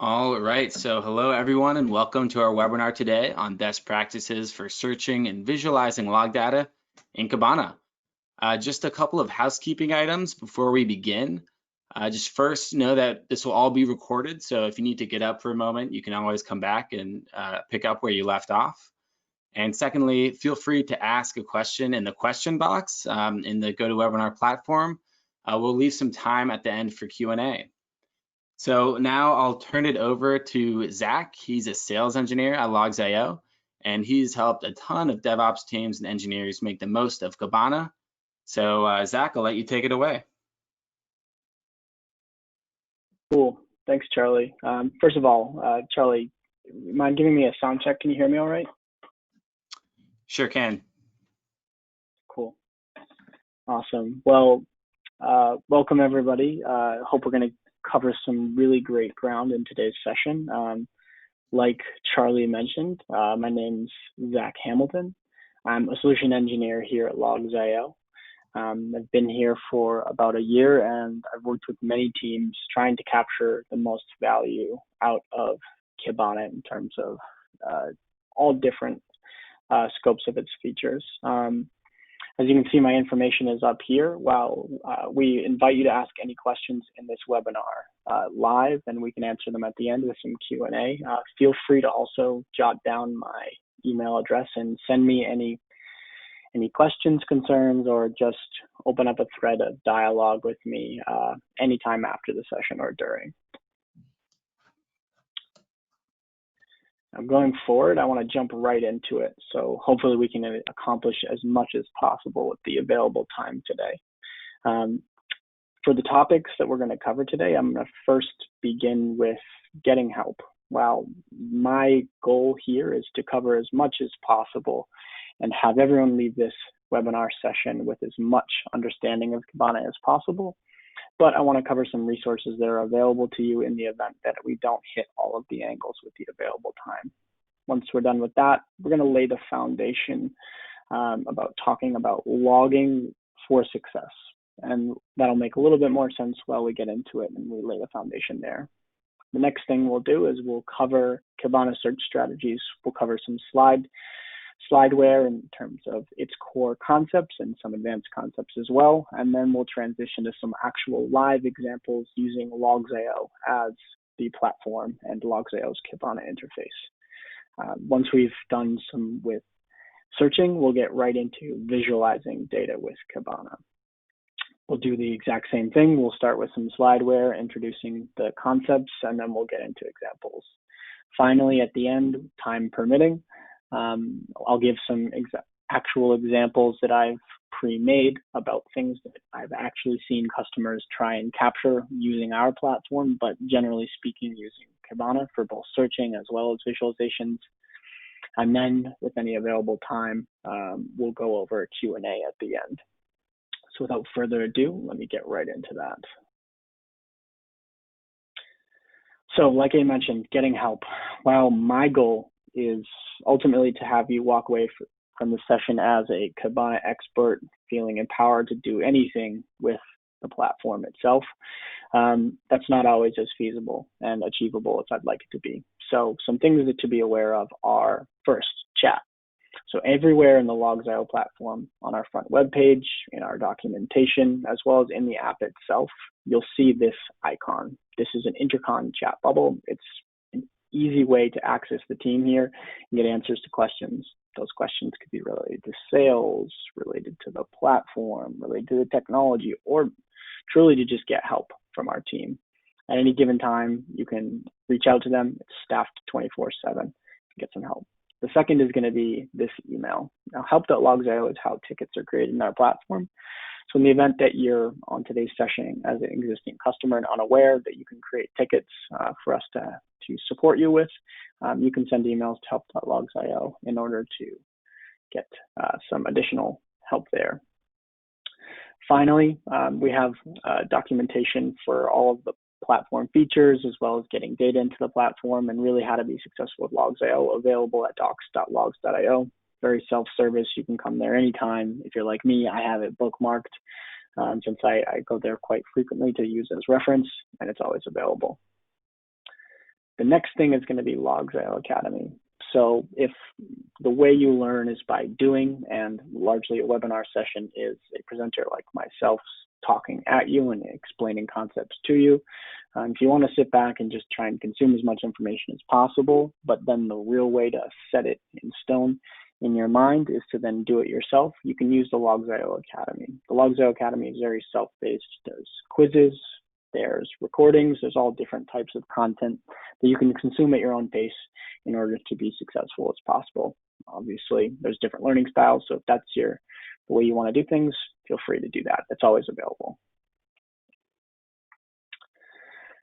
All right, so hello everyone and welcome to our webinar today on best practices for searching and visualizing log data in Kibana. Just a couple of housekeeping items before we begin. Just first know that this will all be recorded, so if you need to get up for a moment, you can always come back and pick up where you left off. And secondly, feel free to ask a question in the question box in the GoToWebinar platform. We'll leave some time at the end for Q&A. So now I'll turn it over to Zach. He's a sales engineer at Logz.io, and he's helped a ton of DevOps teams and engineers make the most of Kibana. So Zach, I'll let you take it away. Cool. Thanks, Charlie. First of all, Charlie, mind giving me a sound check? Can you hear me all right? Sure can. Cool. Awesome. Well, welcome everybody. Hope we're going to cover some really great ground in today's session. Like Charlie mentioned, my name's Zach Hamilton. I'm a solution engineer here at Logz.io. I've been here for about a year and I've worked with many teams trying to capture the most value out of Kibana in terms of all different scopes of its features. As you can see, my information is up here. While we invite you to ask any questions in this webinar live, and we can answer them at the end with some Q&A. Feel free to also jot down my email address and send me any questions, concerns, or just open up a thread of dialogue with me anytime after the session or during. Now, going forward, I want to jump right into it. So hopefully we can accomplish as much as possible with the available time today. For the topics that we're going to cover today, I'm going to first begin with getting help. While my goal here is to cover as much as possible and have everyone leave this webinar session with as much understanding of Kibana as possible, but I want to cover some resources that are available to you in the event that we don't hit all of the angles with the available time. Once we're done with that, we're going to lay the foundation about talking about logging for success. And that'll make a little bit more sense while we get into it and we lay the foundation there. The next thing we'll do is we'll cover Kibana search strategies. We'll cover some slideware in terms of its core concepts and some advanced concepts as well. And then we'll transition to some actual live examples using Logz.io as the platform and Logz.io's Kibana interface. Once we've done some with searching, we'll get right into visualizing data with Kibana. We'll do the exact same thing. We'll start with some slideware, introducing the concepts, and then we'll get into examples. Finally, at the end, time permitting, I'll give some actual examples that I've pre-made about things that I've actually seen customers try and capture using our platform, but generally speaking, using Kibana for both searching as well as visualizations. And then with any available time, we'll go over a Q&A at the end. So without further ado, let me get right into that. So like I mentioned, getting help. While my goal is ultimately to have you walk away from the session as a Kibana expert, feeling empowered to do anything with the platform itself, that's not always as feasible and achievable as I'd like it to be. So some things to be aware of are, first, chat. So everywhere in the Logz.io platform, on our front web page, in our documentation, as well as in the app itself, you'll see this icon. This is an intercon chat bubble. It's an easy way to access the team here and get answers to questions. Those questions could be related to sales, related to the platform, related to the technology, or truly to just get help from our team. At any given time, you can reach out to them. It's staffed 24/7 to get some help. The second is going to be this email. Now, help.logz.io is how tickets are created in our platform. So in the event that you're on today's session as an existing customer and unaware that you can create tickets for us to support you with, you can send emails to help.logz.io in order to get some additional help there. Finally, we have documentation for all of the platform features, as well as getting data into the platform and really how to be successful with Logz.io, available at docs.logz.io. Very self-service. You can come there anytime. If you're like me, I have it bookmarked since I go there quite frequently to use as reference, and it's always available. The next thing is going to be Logz.io Academy. So if the way you learn is by doing, and largely a webinar session is a presenter like myself talking at you and explaining concepts to you, if you want to sit back and just try and consume as much information as possible, but then the real way to set it in stone in your mind is to then do it yourself, you can use the Logz.io Academy. The Logz.io Academy is very self-based. There's quizzes, there's recordings, there's all different types of content that you can consume at your own pace in order to be successful as possible. Obviously, there's different learning styles, so if that's the way you want to do things, feel free to do that. It's always available.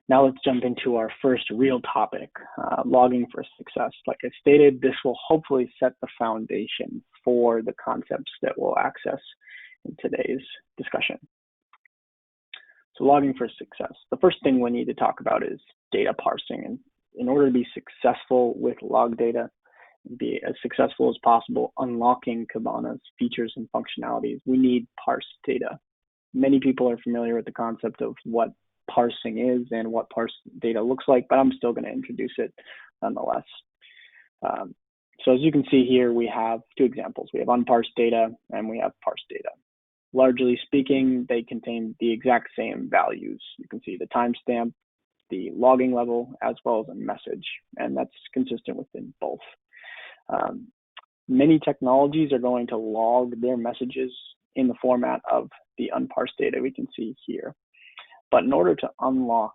Now let's jump into our first real topic, logging for success. Like I stated, this will hopefully set the foundation for the concepts that we'll access in today's discussion. So logging for success. The first thing we need to talk about is data parsing. And in order to be successful with log data, be as successful as possible unlocking Kibana's features and functionalities, we need parsed data. Many people are familiar with the concept of what parsing is and what parsed data looks like, but I'm still going to introduce it nonetheless. So as you can see here, we have two examples. We have unparsed data and we have parsed data. Largely speaking, they contain the exact same values. You can see the timestamp, the logging level, as well as a message, and that's consistent within both. Many technologies are going to log their messages in the format of the unparsed data we can see here. But in order to unlock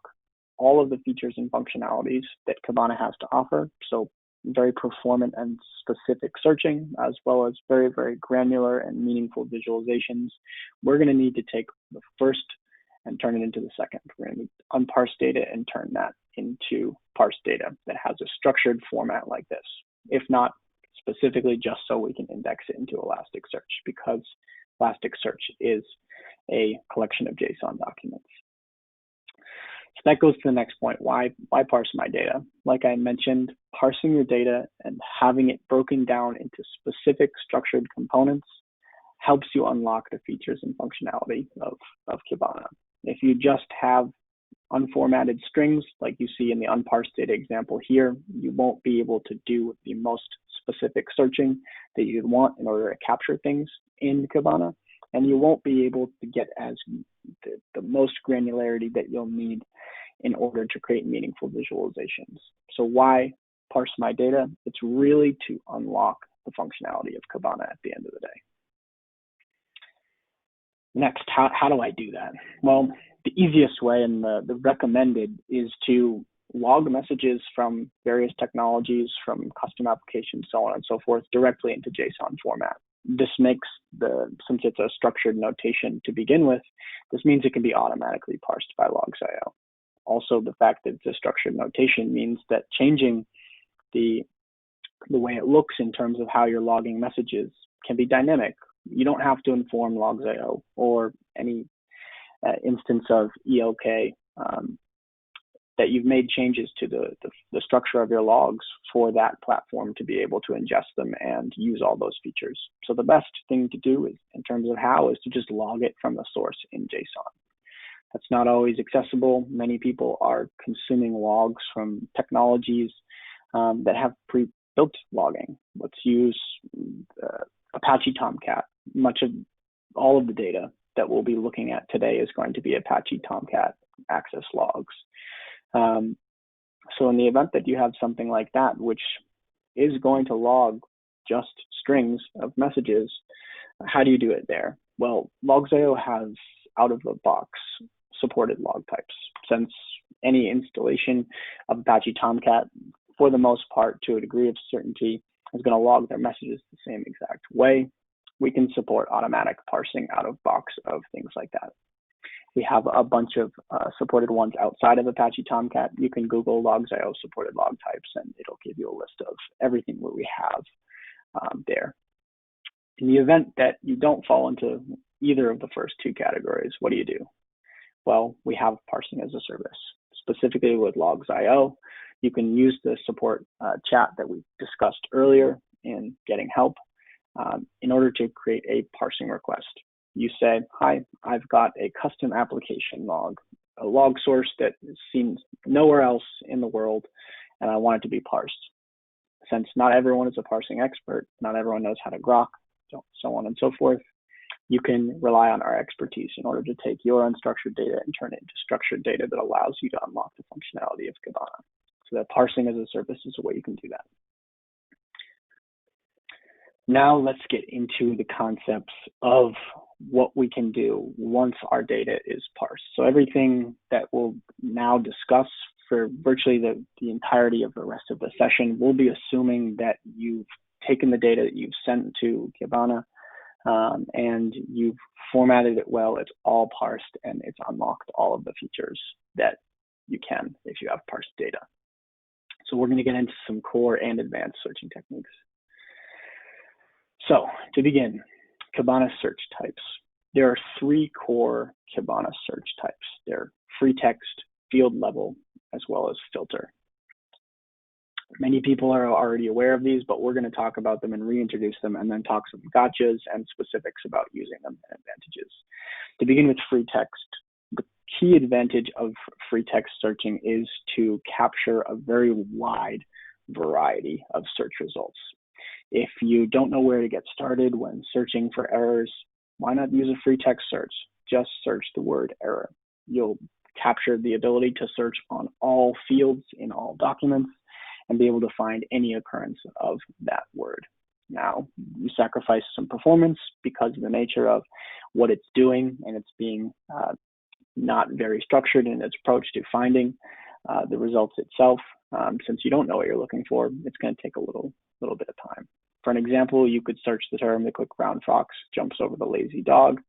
all of the features and functionalities that Kibana has to offer, so very performant and specific searching, as well as very, very granular and meaningful visualizations, we're going to need to take the first and turn it into the second. We're going to need unparsed data and turn that into parsed data that has a structured format like this, if not specifically just so we can index it into Elasticsearch, because Elasticsearch is a collection of JSON documents. So that goes to the next point. Why parse my data? Like I mentioned, parsing your data and having it broken down into specific structured components helps you unlock the features and functionality of Kibana. If you just have unformatted strings, like you see in the unparsed data example here, you won't be able to do the most specific searching that you'd want in order to capture things in Kibana, and you won't be able to get the most granularity that you'll need in order to create meaningful visualizations. So why parse my data? It's really to unlock the functionality of Kibana at the end of the day. Next, how do I do that? Well, the easiest way and the recommended is to log messages from various technologies, from custom applications, so on and so forth, directly into JSON format. This makes since it's a structured notation to begin with, this means it can be automatically parsed by Logz.io. Also, the fact that it's a structured notation means that changing the way it looks in terms of how you're logging messages can be dynamic. You don't have to inform Logz.io or any instance of ELK that you've made changes to the structure of your logs for that platform to be able to ingest them and use all those features. So the best thing to do is, in terms of how, is to just log it from the source in JSON. That's not always accessible. Many people are consuming logs from technologies that have pre-built logging. Let's use Apache Tomcat. Much of all of the data that we'll be looking at today is going to be Apache Tomcat access logs. So in the event that you have something like that, which is going to log just strings of messages, how do you do it there? Well, Logz.io has out-of-the-box supported log types. Since any installation of Apache Tomcat, for the most part, to a degree of certainty, is going to log their messages the same exact way, we can support automatic parsing out-of-box of things like that. We have a bunch of supported ones outside of Apache Tomcat. You can Google Logz.io supported log types, and it'll give you a list of everything that we have there. In the event that you don't fall into either of the first two categories, what do you do? Well, we have parsing as a service. Specifically with Logz.io, you can use the support chat that we discussed earlier in getting help in order to create a parsing request. You say, hi, I've got a custom application log, a log source that is seen nowhere else in the world, and I want it to be parsed. Since not everyone is a parsing expert, not everyone knows how to grok, so on and so forth, you can rely on our expertise in order to take your unstructured data and turn it into structured data that allows you to unlock the functionality of Kibana. So that parsing as a service is a way you can do that. Now let's get into the concepts of what we can do once our data is parsed. So everything that we'll now discuss for virtually the entirety of the rest of the session, we'll be assuming that you've taken the data that you've sent to Kibana and you've formatted it well, it's all parsed, and it's unlocked all of the features that you can if you have parsed data. So we're going to get into some core and advanced searching techniques. So to begin, Kibana search types. There are 3 core Kibana search types. They're free text, field level, as well as filter. Many people are already aware of these, but we're going to talk about them and reintroduce them, and then talk some gotchas and specifics about using them and advantages. To begin with free text, the key advantage of free text searching is to capture a very wide variety of search results. If you don't know where to get started when searching for errors, why not use a free text search? Just search the word error. You'll capture the ability to search on all fields in all documents and be able to find any occurrence of that word. Now, you sacrifice some performance because of the nature of what it's doing, and it's being not very structured in its approach to finding the results itself. Since you don't know what you're looking for, it's going to take a little bit of time. For an example, you could search the term "the quick brown fox jumps over the lazy dog,"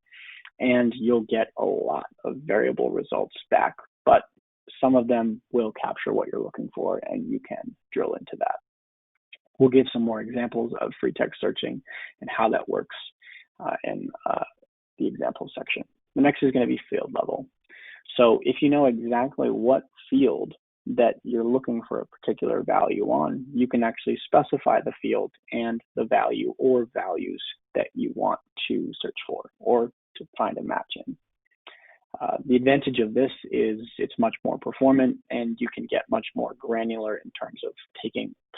and you'll get a lot of variable results back, but some of them will capture what you're looking for, and you can drill into that. We'll give some more examples of free text searching and how that works in the example section. The next is going to be field level. So if you know exactly what field that you're looking for a particular value on, you can actually specify the field and the value or values that you want to search for or to find a match in. The advantage of this is it's much more performant, and you can get much more granular in terms of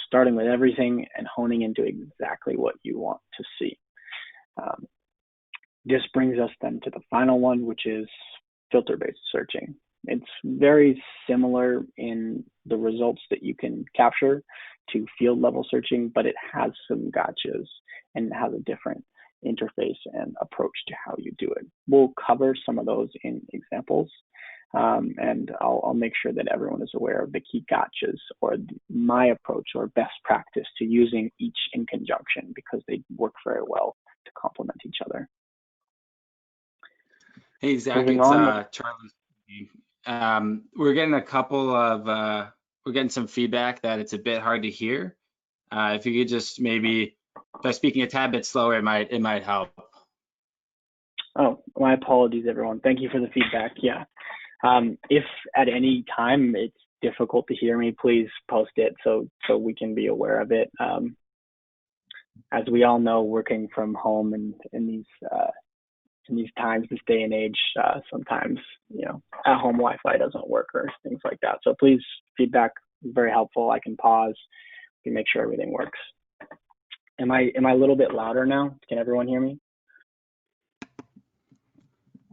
starting with everything and honing into exactly what you want to see. This brings us then to the final one, which is filter-based searching. It's very similar in the results that you can capture to field level searching, but it has some gotchas and it has a different interface and approach to how you do it. We'll cover some of those in examples, and I'll make sure that everyone is aware of the key gotchas or my approach or best practice to using each in conjunction, because they work very well to complement each other. Hey, Zach, Moving it's on. Charlie. We're getting we're getting some feedback that it's a bit hard to hear. If you could just maybe, by speaking a tad bit slower, it might help. Oh, my apologies, everyone. Thank you for the feedback. Yeah. If at any time it's difficult to hear me, please post it so we can be aware of it. As we all know, working from home and in these times, this day and age, sometimes, at-home Wi-Fi doesn't work or things like that. So please, feedback is very helpful. I can pause, we can make sure everything works. Am I a little bit louder now? Can everyone hear me?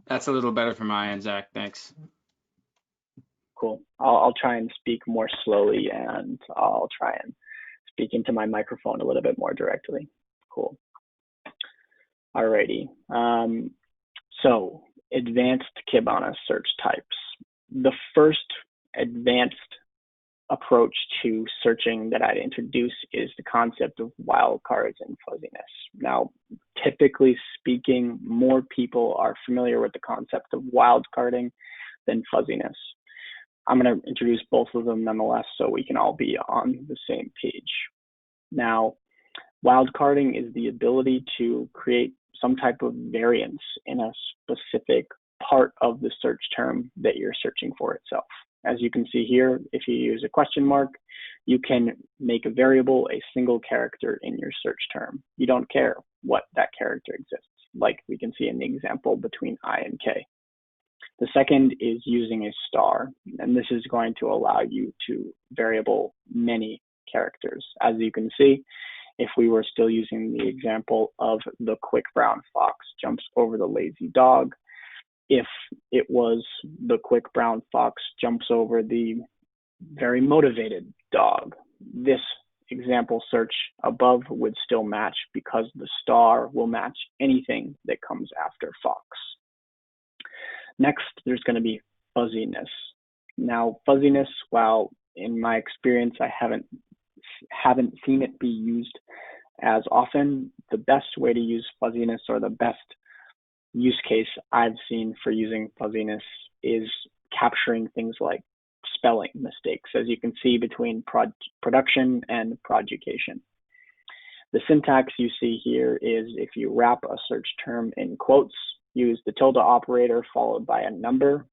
That's a little better from my end, Zach. Thanks. Cool. I'll try and speak more slowly, and I'll try and speak into my microphone a little bit more directly. Cool. Alrighty. So advanced Kibana search types. The first advanced approach to searching that I'd introduce is the concept of wildcards and fuzziness. Now, typically speaking, more people are familiar with the concept of wildcarding than fuzziness. I'm going to introduce both of them nonetheless so we can all be on the same page. Now, wildcarding is the ability to create some type of variance in a specific part of the search term that you're searching for itself. As you can see here, if you use a question mark, you can make a variable a single character in your search term. You don't care what that character exists, like we can see in the example between I and K. The second is using a star, and this is going to allow you to variable many characters. As you can see, if we were still using the example of the quick brown fox jumps over the lazy dog, if it was the quick brown fox jumps over the very motivated dog, this example search above would still match because the star will match anything that comes after fox. Next, there's going to be fuzziness. Now, fuzziness, while in my experience I haven't seen it be used as often, the best way to use fuzziness, or the best use case I've seen for using fuzziness, is capturing things like spelling mistakes, as you can see between production and producation. The syntax you see here is, if you wrap a search term in quotes, use the tilde operator followed by a number.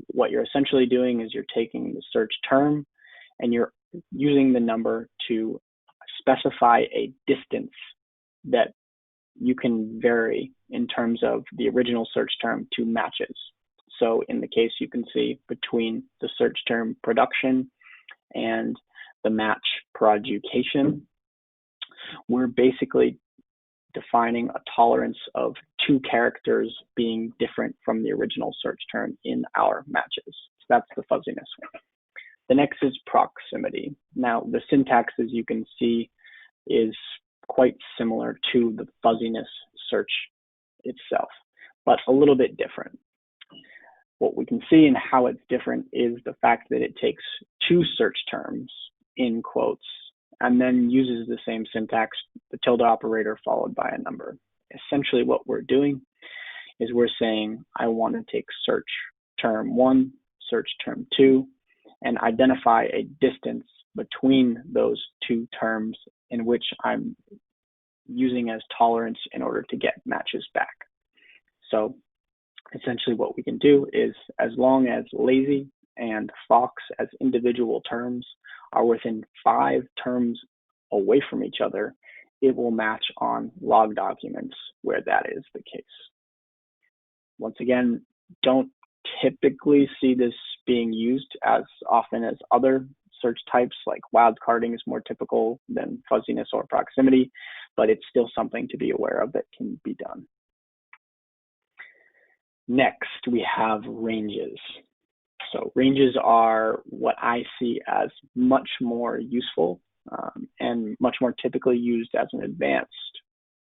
What you're essentially doing is you're taking the search term and you're using the number to specify a distance that you can vary in terms of the original search term to matches. So in the case you can see between the search term production and the match production, we're basically defining a tolerance of 2 characters being different from the original search term in our matches. So that's the fuzziness one. The next is proximity. Now, the syntax, as you can see, is quite similar to the fuzziness search itself, but a little bit different. What we can see and how it's different is the fact that it takes 2 search terms in quotes and then uses the same syntax, the tilde operator followed by a number. Essentially what we're doing is we're saying, I want to take search term 1, search term 2, and identify a distance between those 2 terms in which I'm using as tolerance in order to get matches back. So essentially what we can do is, as long as lazy and fox as individual terms are within 5 terms away from each other, it will match on log documents where that is the case. Once again, don't typically see this being used as often as other search types, like wildcarding is more typical than fuzziness or proximity, but it's still something to be aware of that can be done. Next, we have ranges. So ranges are what I see as much more useful and much more typically used as an advanced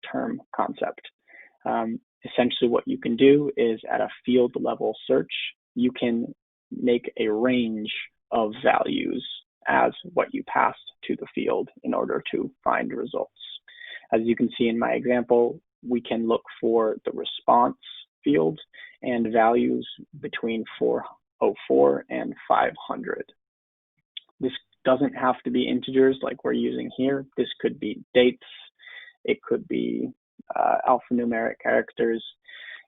term concept. Essentially what you can do is, at a field level search, you can make a range of values as what you passed to the field in order to find results. As you can see in my example, we can look for the response field and values between 404 and 500. This doesn't have to be integers like we're using here. This could be dates. It could be alphanumeric characters.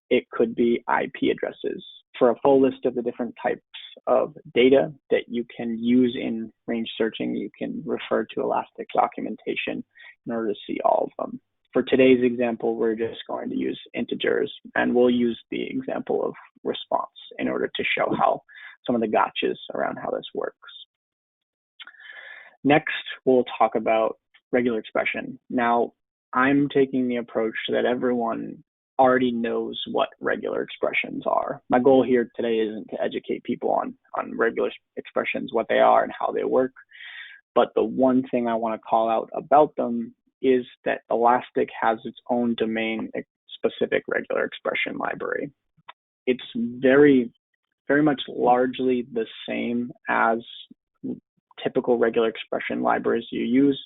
It could be IP addresses. For a full list of the different types of data that you can use in range searching, you can refer to Elastic documentation in order to see all of them. For today's example, we're just going to use integers, and we'll use the example of response in order to show how some of the gotchas around how this works. Next, we'll talk about regular expression. Now, I'm taking the approach that everyone already knows what regular expressions are. My goal here today isn't to educate people on regular expressions, what they are and how they work, but the one thing I want to call out about them is that Elastic has its own domain-specific regular expression library. It's very, very much largely the same as typical regular expression libraries you use,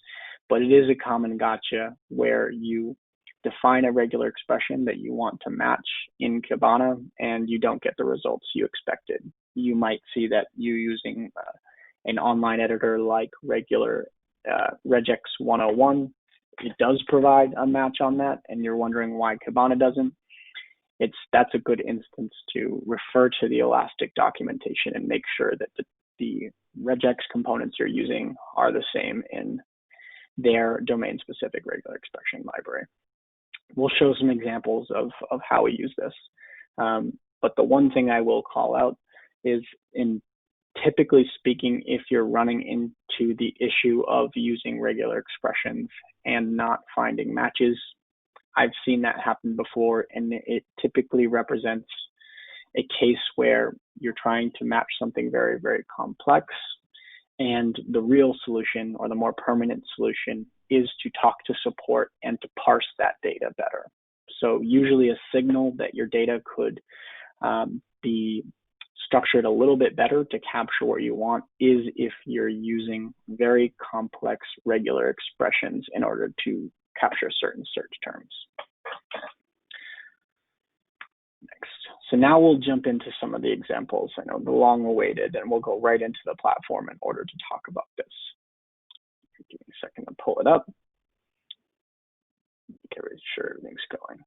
but it is a common gotcha where you define a regular expression that you want to match in Kibana and you don't get the results you expected. You might see that you using an online editor like regular regex 101, it does provide a match on that, and you're wondering why Kibana doesn't. That's a good instance to refer to the Elastic documentation and make sure that the regex components you're using are the same in their domain-specific regular expression library. We'll show some examples of how we use this. But the one thing I will call out is, typically speaking, if you're running into the issue of using regular expressions and not finding matches, I've seen that happen before, and it typically represents a case where you're trying to match something very, very complex, and the real solution, or the more permanent solution, is to talk to support and to parse that data better. So usually a signal that your data could be structured a little bit better to capture what you want is if you're using very complex regular expressions in order to capture certain search terms. Next. So now we'll jump into some of the examples. I know the long awaited, and we'll go right into the platform in order to talk about this. Give me a second to pull it up. Get sure everything's going.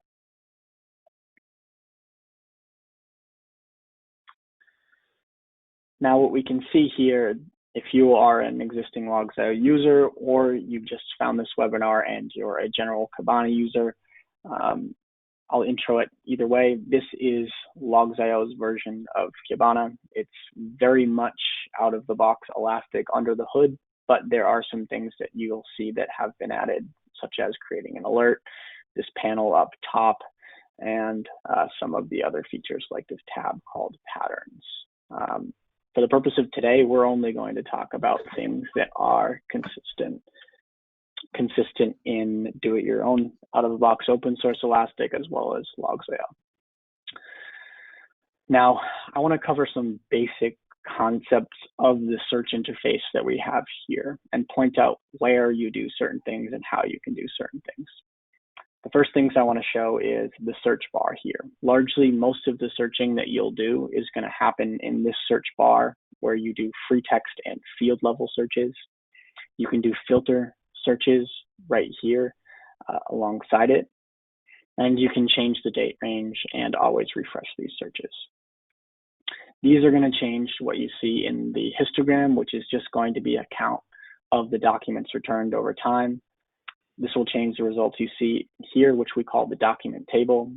Now what we can see here, if you are an existing Logz.io user, or you've just found this webinar and you're a general Kibana user, I'll intro it either way. This is Logz.io's version of Kibana. It's very much out of the box Elastic under the hood, but there are some things that you'll see that have been added, such as creating an alert, this panel up top, and some of the other features like this tab called patterns. For the purpose of today, we're only going to talk about things that are consistent in do-it-your-own out-of-the-box open source Elastic, as well as Logz.io. Now, I want to cover some basic concepts of the search interface that we have here and point out where you do certain things and how you can do certain things. The first things I want to show is the search bar here. Largely, most of the searching that you'll do is going to happen in this search bar where you do free text and field level searches. You can do filter searches right here alongside it. And you can change the date range and always refresh these searches. These are going to change what you see in the histogram, which is just going to be a count of the documents returned over time. This will change the results you see here, which we call the document table.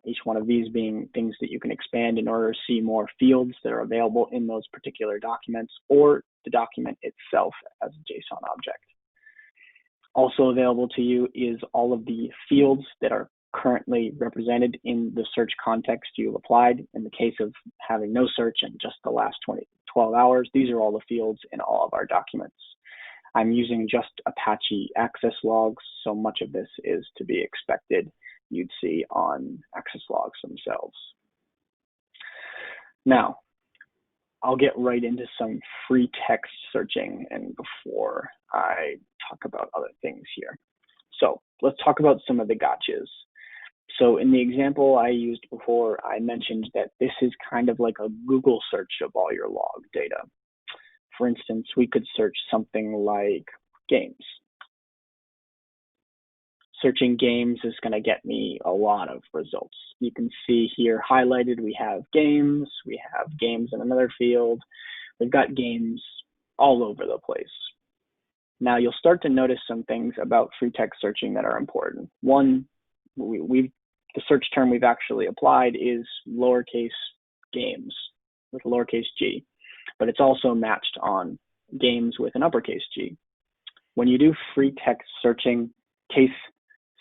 Each one of these being things that you can expand in order to see more fields that are available in those particular documents, or the document itself as a JSON object. Also available to you is all of the fields that are currently represented in the search context you applied. In the case of having no search in just the last 12 hours, these are all the fields in all of our documents. I'm using just Apache access logs, so much of this is to be expected you'd see on access logs themselves. Now, I'll get right into some free text searching and before I talk about other things here. So let's talk about some of the gotchas. So in the example I used before, I mentioned that this is kind of like a Google search of all your log data. For instance, we could search something like games. Searching games is going to get me a lot of results. You can see here highlighted, we have games in another field. We've got games all over the place. Now you'll start to notice some things about free text searching that are important. One, the search term we've actually applied is lowercase games with lowercase g, but it's also matched on games with an uppercase G. When you do free text searching, case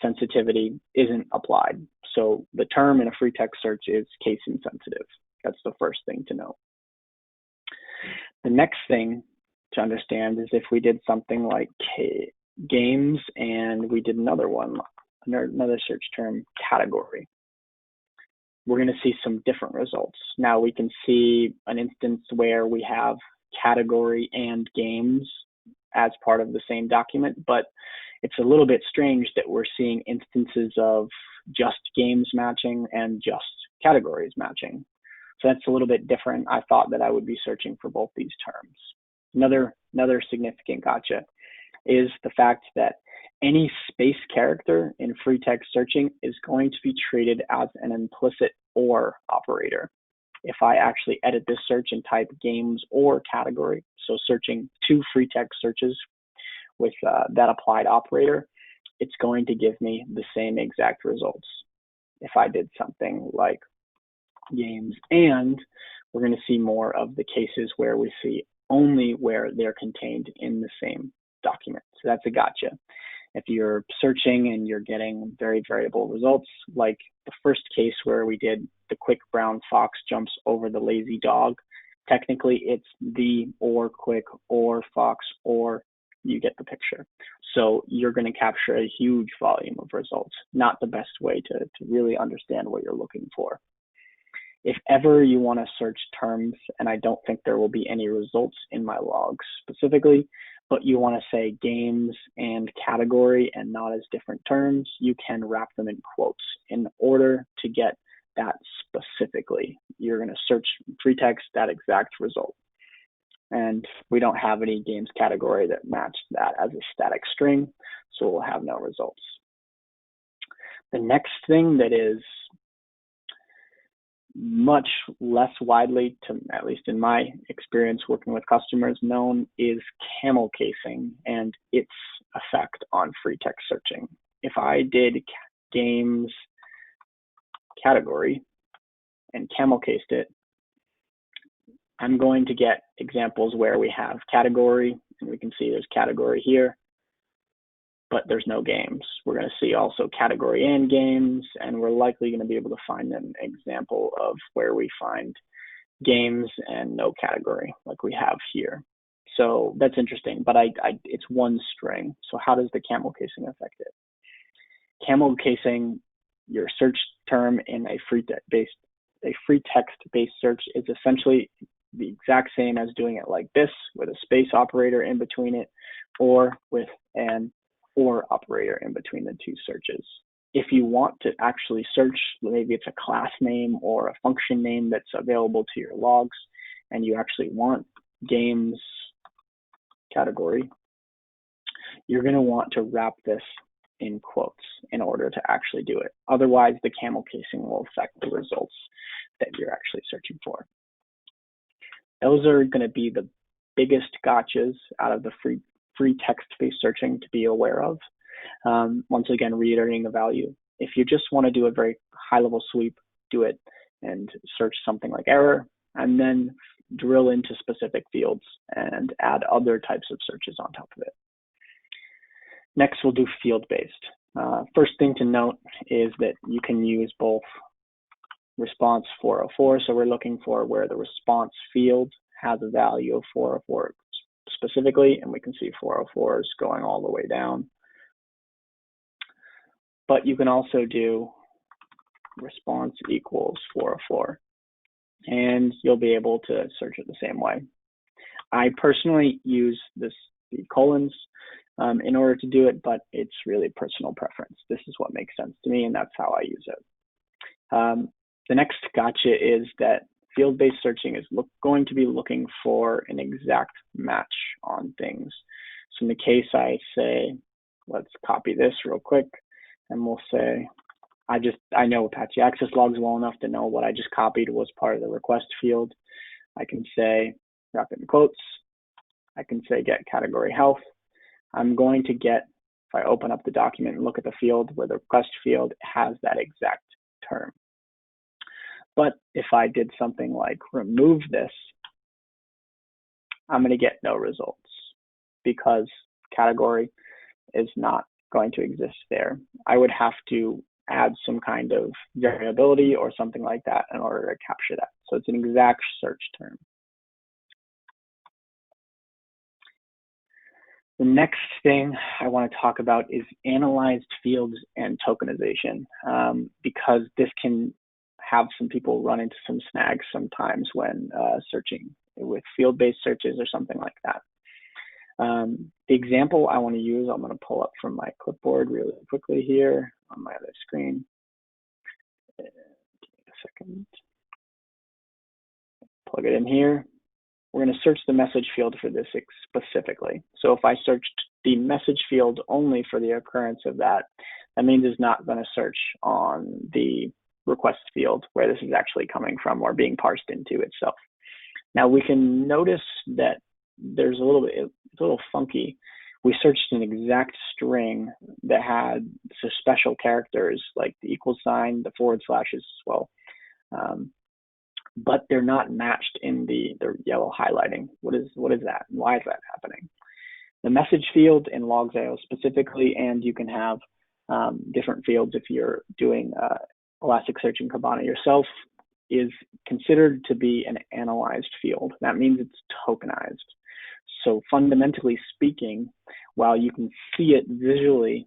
sensitivity isn't applied. So the term in a free text search is case insensitive. That's the first thing to know. The next thing to understand is if we did something like games and we did another search term, category, we're going to see some different results. Now we can see an instance where we have category and games as part of the same document, but it's a little bit strange that we're seeing instances of just games matching and just categories matching. So that's a little bit different. I thought that I would be searching for both these terms. Another significant gotcha is the fact that any space character in free text searching is going to be treated as an implicit or operator. If I actually edit this search and type games or category, so searching two free text searches with that applied operator, it's going to give me the same exact results. If I did something like games, and we're going to see more of the cases where we see only where they're contained in the same document. So that's a gotcha. If you're searching and you're getting very variable results, like the first case where we did the quick brown fox jumps over the lazy dog, technically it's the or quick or fox, or you get the picture. So you're going to capture a huge volume of results, not the best way to really understand what you're looking for. If ever you want to search terms, and I don't think there will be any results in my logs specifically, but you want to say games and category and not as different terms, you can wrap them in quotes in order to get that specifically. You're going to search free text that exact result. And we don't have any games category that matched that as a static string, so we'll have no results. The next thing that is much less widely, at least in my experience working with customers, known is Camel Casing and its effect on free text searching. If I did games category and camel cased it, I'm going to get examples where we have category, and we can see there's category here, but there's no games. We're going to see also category and games, and we're likely going to be able to find an example of where we find games and no category like we have here. So that's interesting, but it's one string. So how does the camel casing affect it? Camel casing, your search term in a free text-based search is essentially the exact same as doing it like this with a space operator in between it, or with an or operator in between the two searches. If you want to actually search, maybe it's a class name or a function name that's available to your logs, and you actually want games category, you're going to want to wrap this in quotes in order to actually do it. Otherwise, the camel casing will affect the results that you're actually searching for. Those are going to be the biggest gotchas out of the free text-based searching to be aware of. Once again, reiterating the value. If you just want to do a very high-level sweep, do it and search something like error, and then drill into specific fields and add other types of searches on top of it. Next, we'll do field-based. First thing to note is that you can use both response 404, so we're looking for where the response field has a value of 404 specifically, and we can see 404 is going all the way down. But you can also do response equals 404, and you'll be able to search it the same way. I personally use the colons in order to do it, but it's really personal preference. This is what makes sense to me, and that's how I use it. The next gotcha is that field-based searching is going to be looking for an exact match on things. So in the case I say, let's copy this real quick, and we'll say, I know Apache Access Logs well enough to know what I just copied was part of the request field. I can say, wrap it in quotes. I can say get category health. I'm going to get, if I open up the document and look at the field where the request field has that exact term. But if I did something like remove this, I'm going to get no results because category is not going to exist there. I would have to add some kind of variability or something like that in order to capture that. So it's an exact search term. The next thing I want to talk about is analyzed fields and tokenization, because this can have some people run into some snags sometimes when searching with field-based searches or something like that. The example I want to use, I'm going to pull up from my clipboard really quickly here on my other screen. Give me a second. Plug it in here. We're going to search the message field for this specifically. So if I searched the message field only for the occurrence of that, that means it's not going to search on the request field where this is actually coming from or being parsed into itself. Now we can notice that there's it's a little funky. We searched an exact string that had some special characters like the equal sign, the forward slashes as well. but they're not matched in the yellow highlighting. What is that? Why is that happening? The message field in Logz.io specifically, and you can have different fields if you're doing Elasticsearch and Kibana yourself, is considered to be an analyzed field. That means it's tokenized. So fundamentally speaking, while you can see it visually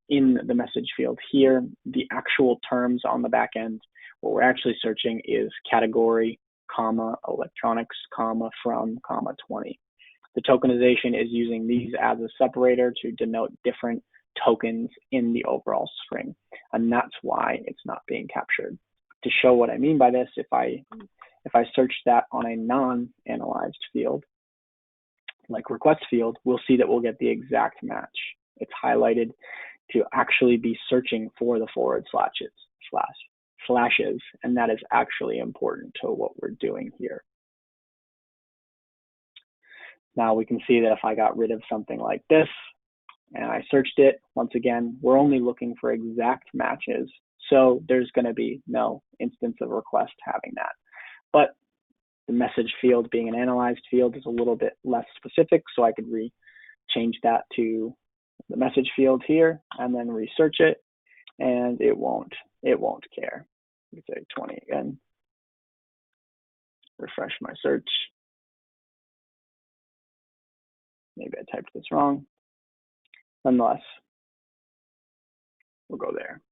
in the message field here, the actual terms on the back end, what we're actually searching is category, comma, electronics, comma, from, comma, 20. The tokenization is using these as a separator to denote different tokens in the overall string. And that's why it's not being captured. To show what I mean by this, if I search that on a non-analyzed field, like request field, we'll see that we'll get the exact match. It's highlighted to actually be searching for the forward slashes, and that is actually important to what we're doing here. Now we can see that if I got rid of something like this and I searched it, once again, we're only looking for exact matches. So there's going to be no instance of request having that. But the message field being an analyzed field is a little bit less specific. So I could change that to the message field here and then research it, and it won't care. We say 20 again. Refresh my search. Maybe I typed this wrong. Nonetheless, we'll go there.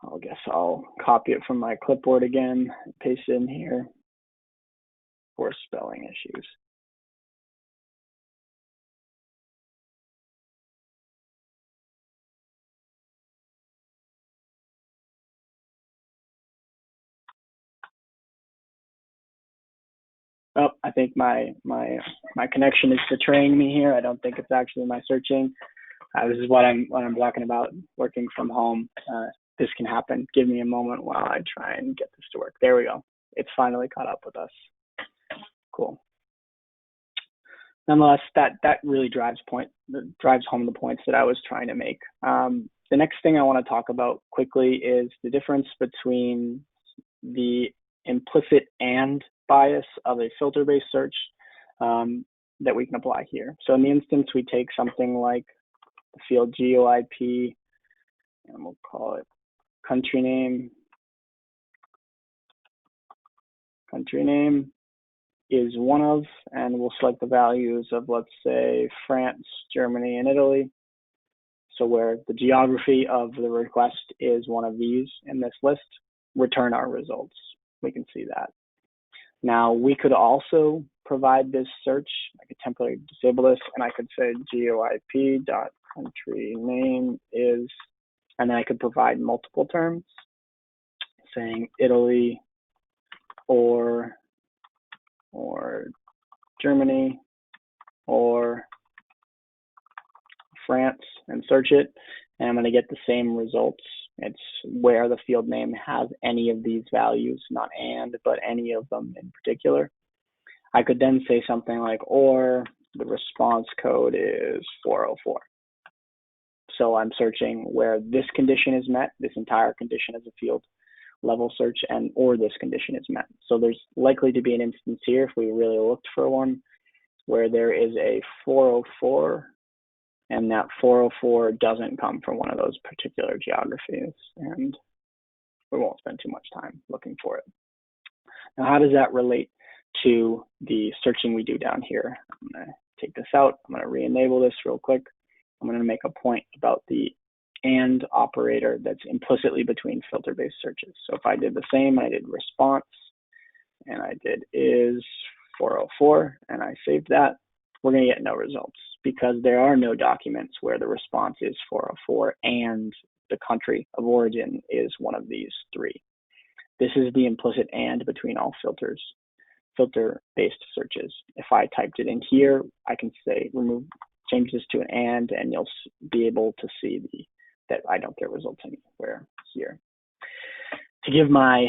I guess I'll copy it from my clipboard again, paste it in here for spelling issues. Oh, I think my connection is betraying me here. I don't think it's actually my searching. This is what I'm talking about, working from home. This can happen. Give me a moment while I try and get this to work. There we go. It's finally caught up with us. Cool. Nonetheless, that really drives home the points that I was trying to make. The next thing I want to talk about quickly is the difference between the implicit and bias of a filter-based search that we can apply here. So in the instance, we take something like the field GeoIP, and we'll call it country name. Country name is one of, and we'll select the values of, let's say, France, Germany, and Italy. So where the geography of the request is one of these in this list, return our results. We can see that. Now, we could also provide this search. I could temporarily disable this, and I could say geoip.country name is, and then I could provide multiple terms, saying Italy or Germany or France, and search it, and I'm going to get the same results. It's where the field name has any of these values, not and, but any of them in particular. I could then say something like, or the response code is 404. So I'm searching where this condition is met, this entire condition is a field level search, and or this condition is met. So there's likely to be an instance here, if we really looked for one, where there is a 404, and that 404 doesn't come from one of those particular geographies, and we won't spend too much time looking for it. Now, how does that relate to the searching we do down here? I'm going to take this out. I'm going to re-enable this real quick. I'm going to make a point about the and operator that's implicitly between filter-based searches. So if I did the same, I did response, and I did is 404, and I saved that, we're going to get no results because there are no documents where the response is 404 and the country of origin is one of these three. This is the implicit and between all filter-based searches. If I typed it in here, I can say change this to an and you'll be able to see that I don't get results anywhere here. To give my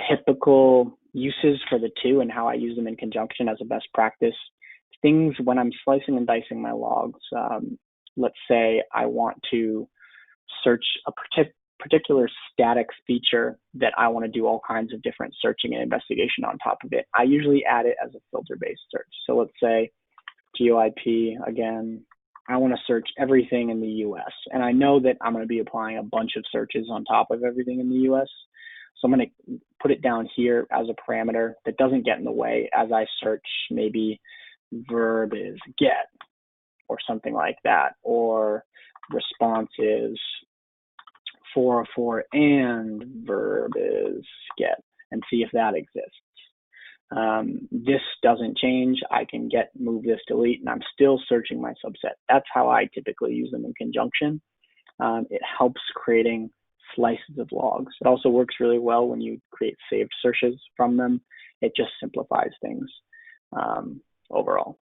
typical uses for the two and how I use them in conjunction as a best practice, things when I'm slicing and dicing my logs, let's say I want to search a particular static feature that I want to do all kinds of different searching and investigation on top of it, I usually add it as a filter-based search. So let's say GeoIP, again, I want to search everything in the US. And I know that I'm going to be applying a bunch of searches on top of everything in the US. So I'm going to put it down here as a parameter that doesn't get in the way as I search maybe verb is get or something like that, or response is 404 and verb is get, and see if that exists. This doesn't change. I can move this, delete, and I'm still searching my subset. That's how I typically use them in conjunction. It helps creating slices of logs. It also works really well when you create saved searches from them. It just simplifies things overall.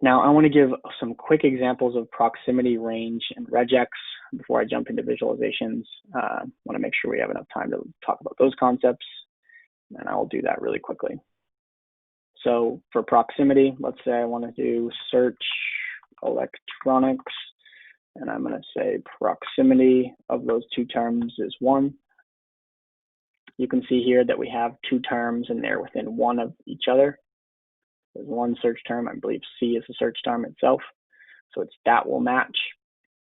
Now, I want to give some quick examples of proximity, range, and regex before I jump into visualizations. I want to make sure we have enough time to talk about those concepts, and I will do that really quickly. So for proximity, let's say I want to do search electronics, and I'm going to say proximity of those two terms is 1. You can see here that we have 2 terms and they're within 1 of each other. There's 1 search term. I believe C is the search term itself. So that will match.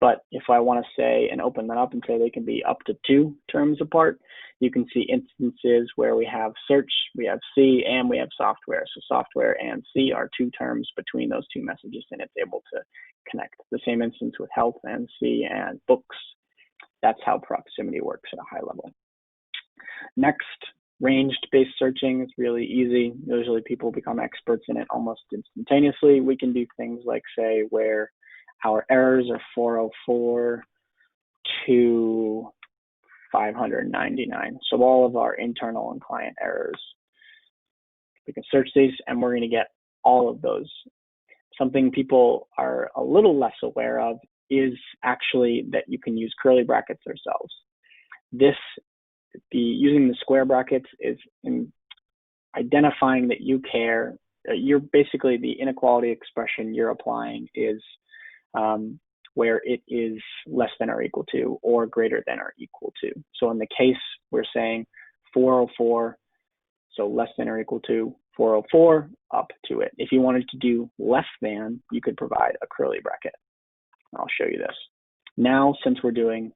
But if I want to say and open that up and say they can be up to 2 terms apart, you can see instances where we have search, we have C, and we have software. So software and C are 2 terms between those 2 messages, and it's able to connect. The same instance with health and C and books. That's how proximity works at a high level. Next, range-based searching is really easy. Usually people become experts in it almost instantaneously. We can do things like say where our errors are 404 to 599. So all of our internal and client errors. We can search these and we're going to get all of those. Something people are a little less aware of is actually that you can use curly brackets themselves. Using the square brackets is in identifying that you care. You're basically the inequality expression you're applying is where it is less than or equal to or greater than or equal to. So in the case, we're saying 404, so less than or equal to 404 up to it. If you wanted to do less than, you could provide a curly bracket. I'll show you this. Now, since we're doing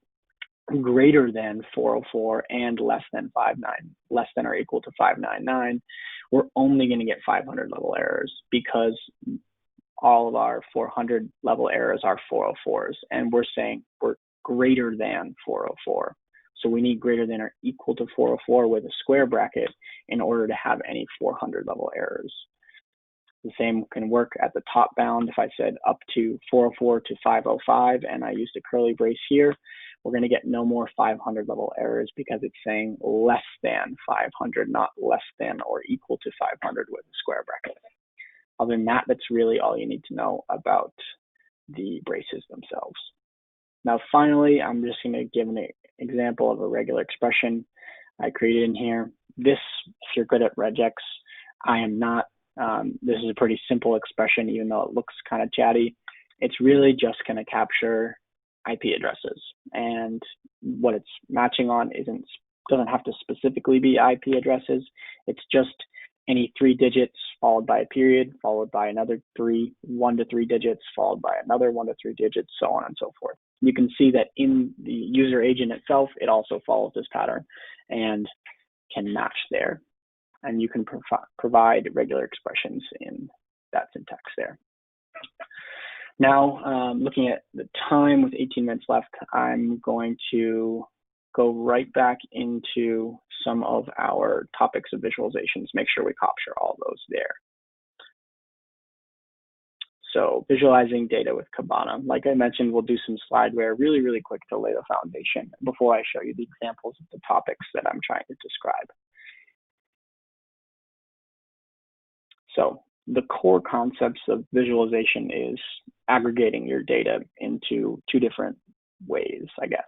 greater than 404 and less than or equal to 599, we're only going to get 500 level errors because all of our 400 level errors are 404s, and we're saying we're greater than 404. So we need greater than or equal to 404 with a square bracket in order to have any 400 level errors. The same can work at the top bound. If I said up to 404 to 505 and I used a curly brace here, we're going to get no more 500 level errors because it's saying less than 500, not less than or equal to 500 with a square bracket. Other than that, that's really all you need to know about the braces themselves. Now, finally, I'm just going to give an example of a regular expression I created in here. This, if you're good at regex, I am not. This is a pretty simple expression, even though it looks kind of chatty. It's really just going to capture IP addresses, and what it's matching on doesn't have to specifically be IP addresses. It's just any 3 digits followed by a period, followed by another 1 to 3 digits, followed by another 1 to 3 digits, so on and so forth. You can see that in the user agent itself, it also follows this pattern and can match there. And you can provide regular expressions in that syntax there. Now, looking at the time with 18 minutes left, I'm going to go right back into some of our topics of visualizations, make sure we capture all those there. So visualizing data with Kibana. Like I mentioned, we'll do some slideware really, really quick to lay the foundation before I show you the examples of the topics that I'm trying to describe. So the core concepts of visualization is aggregating your data into 2 different ways, I guess.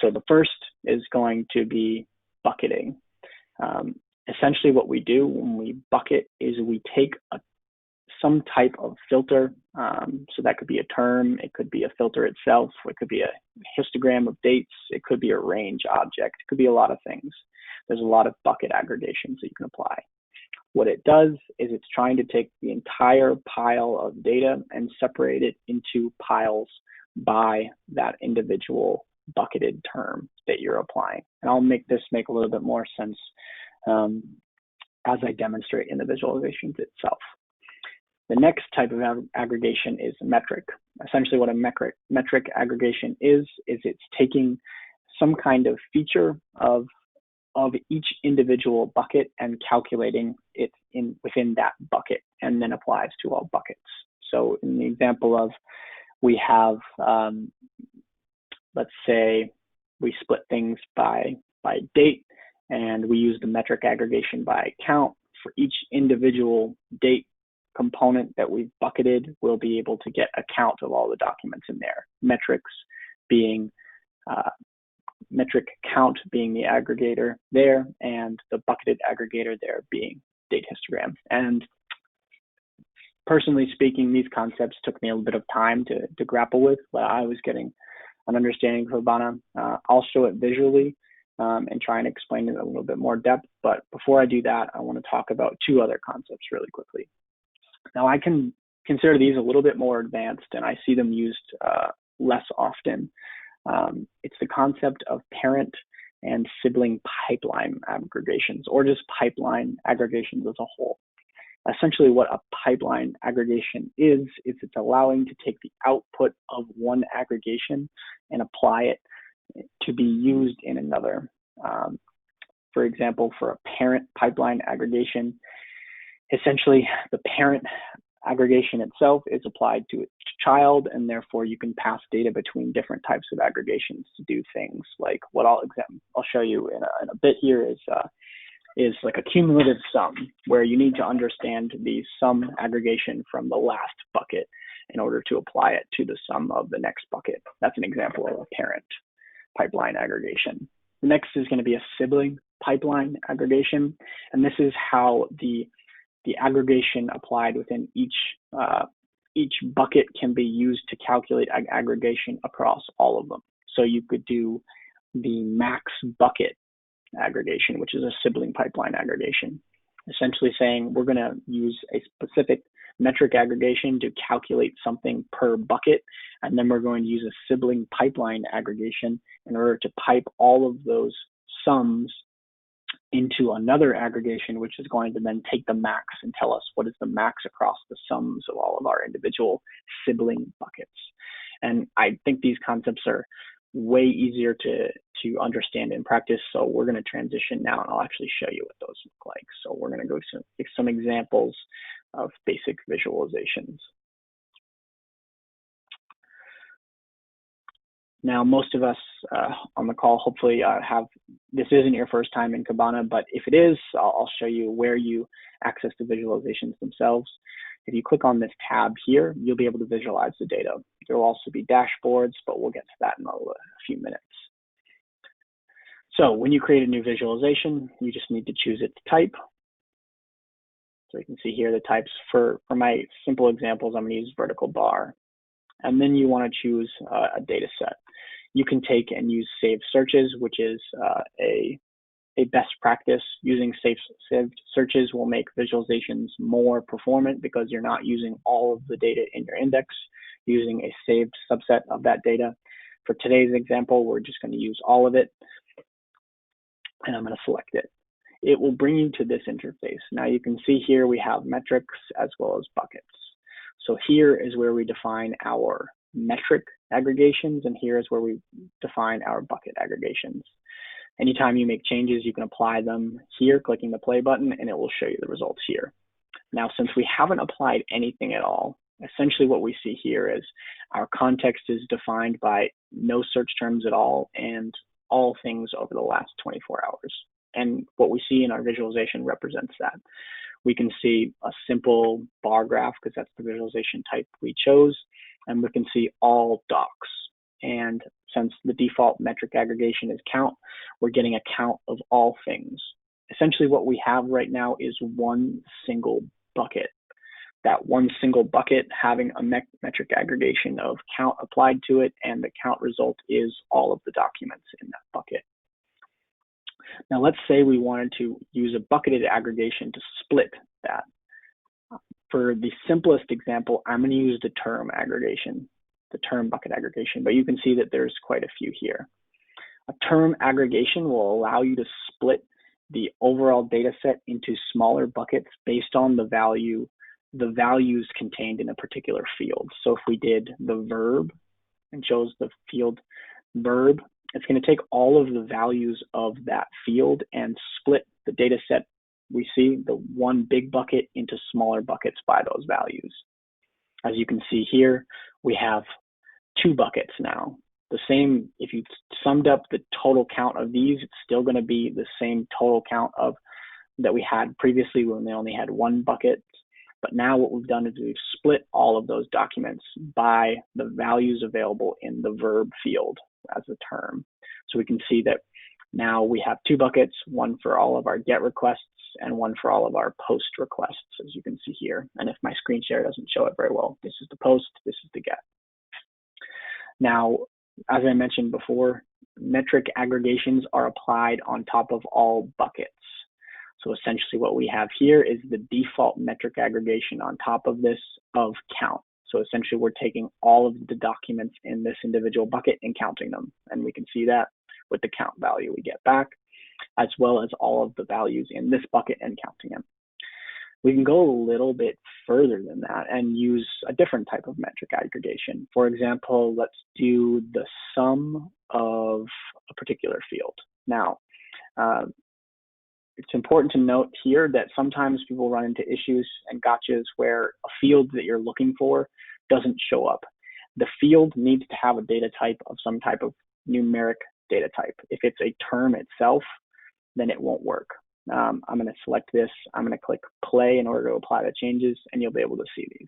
So the first is going to be bucketing. Essentially what we do when we bucket is we take a some type of filter. So that could be a term, it could be a filter itself, it could be a histogram of dates, it could be a range object, it could be a lot of things. There's a lot of bucket aggregations that you can apply. What it does is it's trying to take the entire pile of data and separate it into piles by that individual bucketed term that you're applying. And I'll make this make a little bit more sense as I demonstrate in the visualizations itself. The next type of aggregation is metric. Essentially what a metric aggregation is it's taking some kind of feature of each individual bucket and calculating it within that bucket, and then applies to all buckets. So in the example of, we have, let's say we split things by date, and we use the metric aggregation by count. For each individual date component that we've bucketed, we'll be able to get a count of all the documents in there. Metrics being metric count being the aggregator there, and the bucketed aggregator there being date histogram. And personally speaking, these concepts took me a little bit of time to grapple with, but I was getting an understanding of Kibana. I'll show it visually and try and explain it in a little bit more depth. But before I do that, I want to talk about two other concepts really quickly. Now, I can consider these a little bit more advanced, and I see them used less often. It's the concept of parent and sibling pipeline aggregations, or just pipeline aggregations as a whole. Essentially what a pipeline aggregation is it's allowing to take the output of one aggregation and apply it to be used in another. For example, for a parent pipeline aggregation, essentially the parent aggregation itself is applied to its child, and therefore you can pass data between different types of aggregations to do things like what I'll show you in a bit here is like a cumulative sum, where you need to understand the sum aggregation from the last bucket in order to apply it to the sum of the next bucket. That's an example of a parent pipeline aggregation. The next is going to be a sibling pipeline aggregation, and this is how the aggregation applied within each bucket can be used to calculate aggregation across all of them. So you could do the max bucket aggregation, which is a sibling pipeline aggregation, essentially saying we're going to use a specific metric aggregation to calculate something per bucket, and then we're going to use a sibling pipeline aggregation in order to pipe all of those sums into another aggregation, which is going to then take the max and tell us what is the max across the sums of all of our individual sibling buckets. And I think these concepts are way easier to understand in practice. So we're going to transition now, and I'll actually show you what those look like. So we're going to go to some examples of basic visualizations. Now, most of us on the call hopefully this isn't your first time in Kibana, but if it is, I'll show you where you access the visualizations themselves. If you click on this tab here, you'll be able to visualize the data. There will also be dashboards, but we'll get to that in a few minutes. So when you create a new visualization, you just need to choose its type. So you can see here the types. For my simple examples, I'm going to use vertical bar. And then you want to choose a data set. You can take and use saved searches, which is a best practice. Using saved searches will make visualizations more performant because you're not using all of the data in your index, using a saved subset of that data. For today's example, we're just going to use all of it, and I'm going to select it. It will bring you to this interface. Now you can see here we have metrics as well as buckets. So here is where we define our metric aggregations, and here is where we define our bucket aggregations. Anytime you make changes, you can apply them here, clicking the play button, and it will show you the results here. Now, since we haven't applied anything at all, essentially what we see here is our context is defined by no search terms at all and all things over the last 24 hours. And what we see in our visualization represents that. We can see a simple bar graph because that's the visualization type we chose, and we can see all docs. And since the default metric aggregation is count, we're getting a count of all things. Essentially what we have right now is one single bucket. that one single bucket having a metric aggregation of count applied to it, and the count result is all of the documents in that bucket. Now let's say we wanted to use a bucketed aggregation to split that. For the simplest example, I'm going to use the term aggregation, the term bucket aggregation, but you can see that there's quite a few here. A term aggregation will allow you to split the overall data set into smaller buckets based on the values contained in a particular field. So if we did the verb and chose the field verb, it's going to take all of the values of that field and split the data set we see, the one big bucket, into smaller buckets by those values. As you can see here, we have 2 buckets now. The same, if you summed up the total count of these, it's still going to be the same total count of that we had previously when they only had 1 bucket. But now what we've done is we've split all of those documents by the values available in the verb field as a term. So we can see that now we have 2 buckets, one for all of our get requests and one for all of our post requests, as you can see here. And if my screen share doesn't show it very well, this is the post, this is the get. Now, as I mentioned before, metric aggregations are applied on top of all buckets. So essentially what we have here is the default metric aggregation on top of this of count. So essentially we're taking all of the documents in this individual bucket and counting them. And we can see that with the count value we get back, as well as all of the values in this bucket and counting them. We can go a little bit further than that and use a different type of metric aggregation. For example, let's do the sum of a particular field. Now, it's important to note here that sometimes people run into issues and gotchas where a field that you're looking for doesn't show up. The field needs to have a data type of some type of numeric data type. If it's a term itself, then it won't work. I'm going to select this. I'm going to click play in order to apply the changes, and you'll be able to see these.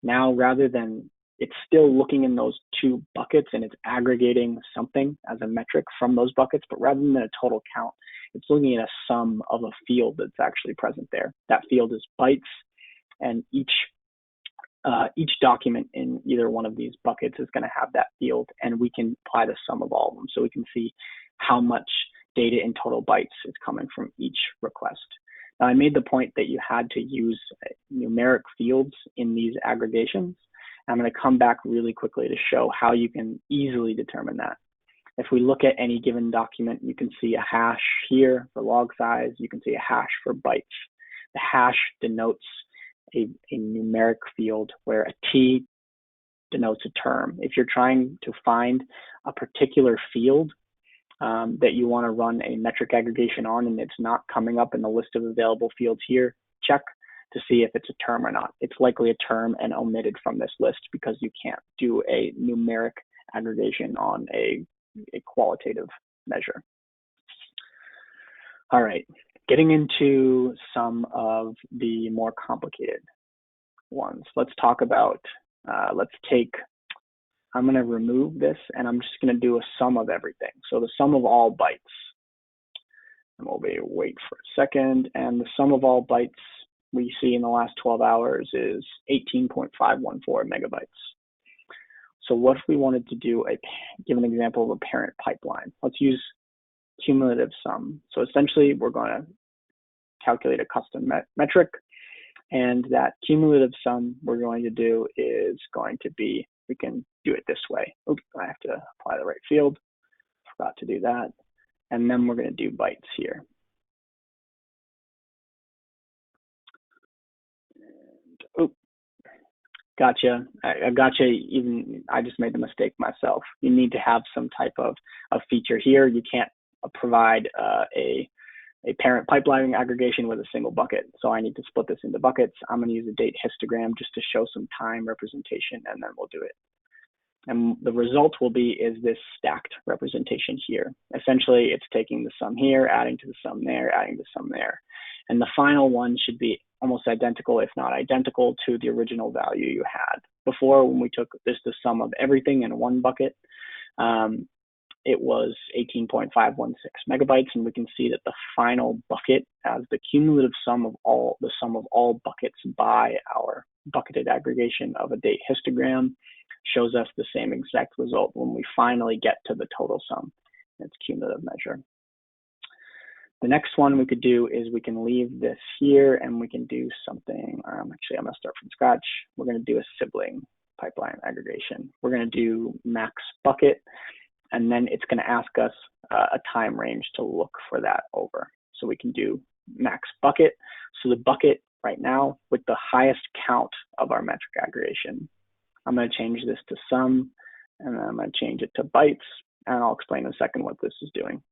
Now, rather than it's still looking in those 2 buckets and it's aggregating something as a metric from those buckets, but rather than a total count, it's looking at a sum of a field that's actually present there. That field is bytes, and each document in either one of these buckets is going to have that field, and we can apply the sum of all of them. So we can see how much data in total bytes is coming from each request. Now, I made the point that you had to use numeric fields in these aggregations. I'm going to come back really quickly to show how you can easily determine that. If we look at any given document, you can see a hash here for log size. You can see a hash for bytes. The hash denotes a numeric field where a T denotes a term. If you're trying to find a particular field that you want to run a metric aggregation on and it's not coming up in the list of available fields here, check to see if it's a term or not. It's likely a term and omitted from this list because you can't do a numeric aggregation on a qualitative measure. All right, getting into some of the more complicated ones. Let's talk about, I'm going to remove this and I'm just going to do a sum of everything. So the sum of all bytes. And we'll wait for a second. And the sum of all bytes we see in the last 12 hours is 18.514 megabytes. So what if we wanted to give an example of a parent pipeline? Let's use cumulative sum. So essentially we're going to calculate a custom metric, and that cumulative sum we're going to do is going to be, we can do it this way. Oops, I have to apply the right field. Forgot to do that. And then we're going to do bytes here. And, gotcha. I gotcha. I just made the mistake myself. You need to have some type of feature here. You can't provide a parent pipeline aggregation with a single bucket. So I need to split this into buckets. I'm going to use a date histogram just to show some time representation, and then we'll do it. And the result will be is this stacked representation here. Essentially, it's taking the sum here, adding to the sum there, adding the sum there. And the final one should be almost identical, if not identical, to the original value you had. Before, when we took the sum of everything in one bucket, it was 18.516 megabytes, and we can see that the final bucket, as the cumulative sum of all buckets by our bucketed aggregation of a date histogram, shows us the same exact result when we finally get to the total sum. It's cumulative measure. The next one we could do is we can leave this here and we can do something. Actually, I'm going to start from scratch. We're going to do a sibling pipeline aggregation. We're going to do max bucket, and then it's going to ask us a time range to look for that over. So we can do max bucket. So the bucket right now with the highest count of our metric aggregation. I'm going to change this to sum, and then I'm going to change it to bytes, and I'll explain in a second what this is doing.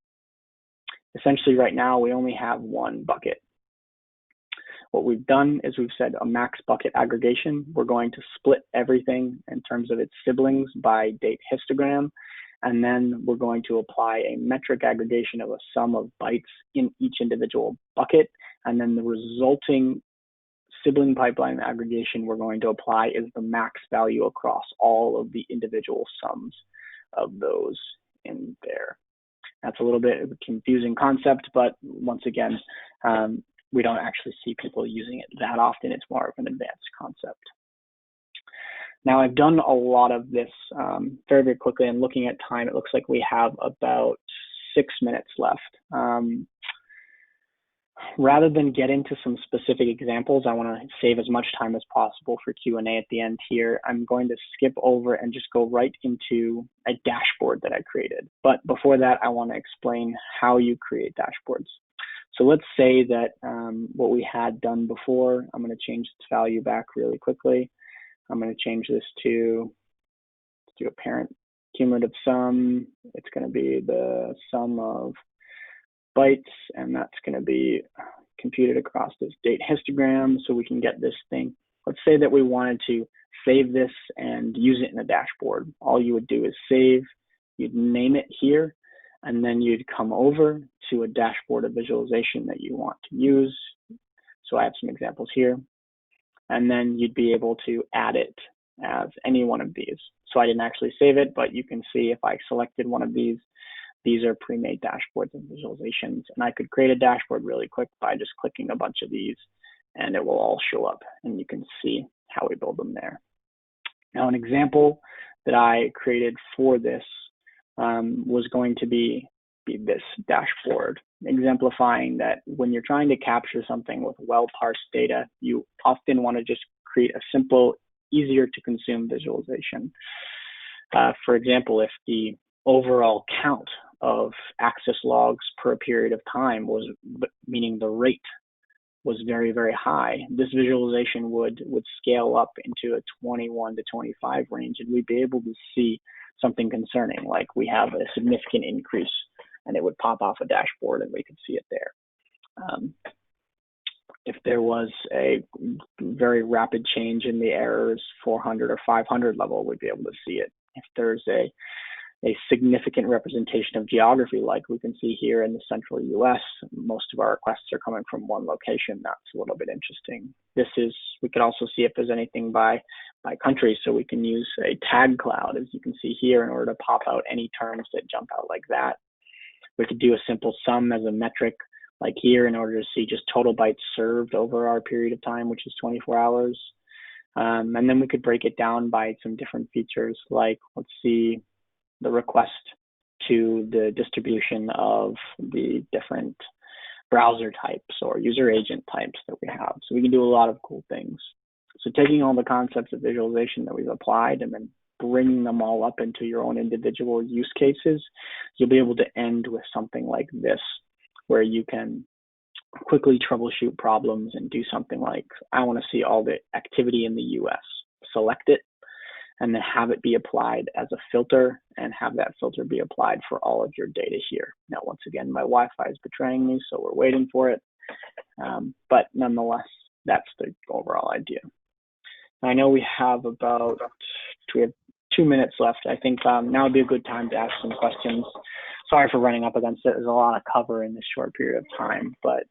Essentially, right now, we only have one bucket. What we've done is we've said a max bucket aggregation. We're going to split everything in terms of its siblings by date histogram, and then we're going to apply a metric aggregation of a sum of bytes in each individual bucket, and then the resulting sibling pipeline aggregation we're going to apply is the max value across all of the individual sums of those in there. That's a little bit of a confusing concept, but once again, we don't actually see people using it that often. It's more of an advanced concept. Now, I've done a lot of this very, very quickly, and looking at time, it looks like we have about 6 minutes left. Rather than get into some specific examples, I want to save as much time as possible for Q&A at the end here. I'm going to skip over and just go right into a dashboard that I created. But before that, I want to explain how you create dashboards. So let's say that what we had done before, I'm going to change its value back really quickly. I'm going to change this to a parent cumulative sum. It's going to be the sum of bytes, and that's going to be computed across this date histogram so we can get this thing. Let's say that we wanted to save this and use it in a dashboard. All you would do is save, you'd name it here, and then you'd come over to a dashboard of visualization that you want to use. So I have some examples here, and then you'd be able to add it as any one of these. So I didn't actually save it, but you can see if I selected one of these are pre-made dashboards and visualizations, and I could create a dashboard really quick by just clicking a bunch of these, and it will all show up, and you can see how we build them there. Now, an example that I created for this was going to be this dashboard, exemplifying that when you're trying to capture something with well-parsed data, you often want to just create a simple, easier to consume visualization. For example, if the overall count of access logs per period of time was, meaning the rate was very, very high, this visualization would scale up into a 21 to 25 range, and we'd be able to see something concerning, like we have a significant increase, and it would pop off a dashboard and we could see it there. If there was a very rapid change in the errors 400 or 500 level, we'd be able to see it. If there's a significant representation of geography, like we can see here in the central US, most of our requests are coming from one location. That's a little bit interesting. We could also see if there's anything by country, so we can use a tag cloud, as you can see here, in order to pop out any terms that jump out like that. We could do a simple sum as a metric, like here, in order to see just total bytes served over our period of time, which is 24 hours. And then we could break it down by some different features, like, let's see, the request to the distribution of the different browser types or user agent types that we have. So we can do a lot of cool things. So taking all the concepts of visualization that we've applied and then bringing them all up into your own individual use cases, you'll be able to end with something like this, where you can quickly troubleshoot problems and do something like, I want to see all the activity in the US. Select it, and then have it be applied as a filter, and have that filter be applied for all of your data here. Now, once again, my Wi-Fi is betraying me, so we're waiting for it. But nonetheless, that's the overall idea. I know we have 2 minutes left. I think now would be a good time to ask some questions. Sorry for running up against it. There's a lot of cover in this short period of time, but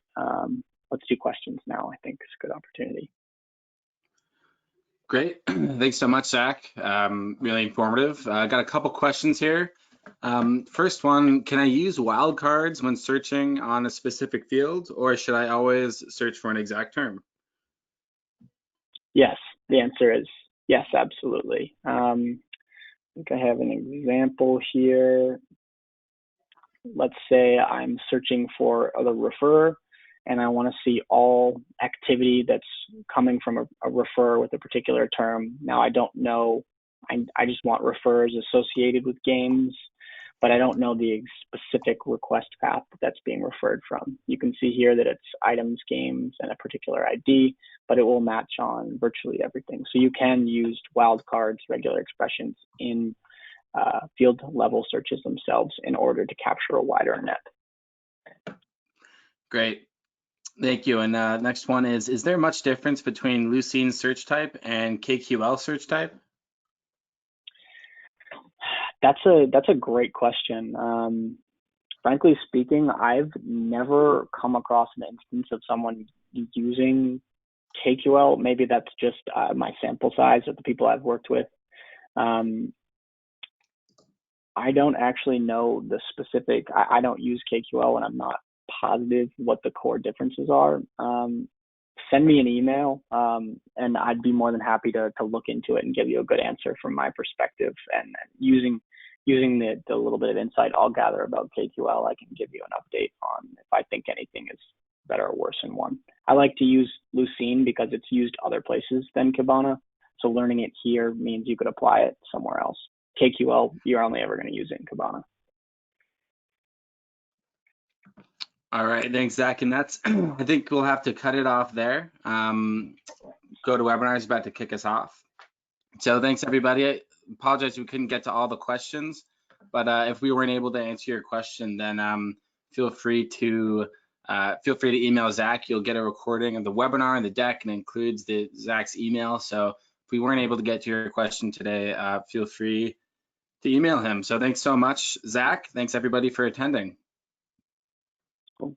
let's do questions now. I think it's a good opportunity. Great. Thanks so much, Zach. Really informative. I got a couple questions here. First one, can I use wildcards when searching on a specific field, or should I always search for an exact term? Yes, the answer is yes, absolutely. I think I have an example here. Let's say I'm searching for the referrer and I want to see all activity that's coming from a referrer with a particular term. Now, I don't know, I just want referrers associated with games, but I don't know the specific request path that's being referred from. You can see here that it's items, games, and a particular ID, but it will match on virtually everything. So you can use wildcards, regular expressions in field level searches themselves in order to capture a wider net. Great. Thank you. And next one is there much difference between Lucene search type and KQL search type? That's a great question. Frankly speaking, I've never come across an instance of someone using KQL. Maybe that's just my sample size of the people I've worked with. I don't actually know the specific. I don't use KQL, and I'm not positive what the core differences are. Send me an email, and I'd be more than happy to look into it and give you a good answer from my perspective. And using the little bit of insight I'll gather about KQL, I can give you an update on if I think anything is better or worse in one. I like to use Lucene because it's used other places than Kibana. So learning it here means you could apply it somewhere else. KQL, you're only ever going to use it in Kibana. All right, thanks, Zach. And that's, I think we'll have to cut it off there. GoToWebinar is about to kick us off. So thanks, everybody. I apologize we couldn't get to all the questions, but if we weren't able to answer your question, then feel free to email Zach. You'll get a recording of the webinar and the deck, and it includes Zach's email. So if we weren't able to get to your question today, feel free to email him. So thanks so much, Zach. Thanks, everybody, for attending. Cool.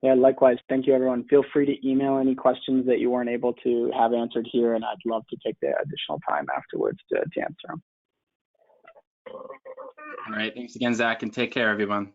Yeah, likewise. Thank you, everyone. Feel free to email any questions that you weren't able to have answered here, and I'd love to take the additional time afterwards to answer them. All right. Thanks again, Zach, and take care, everyone.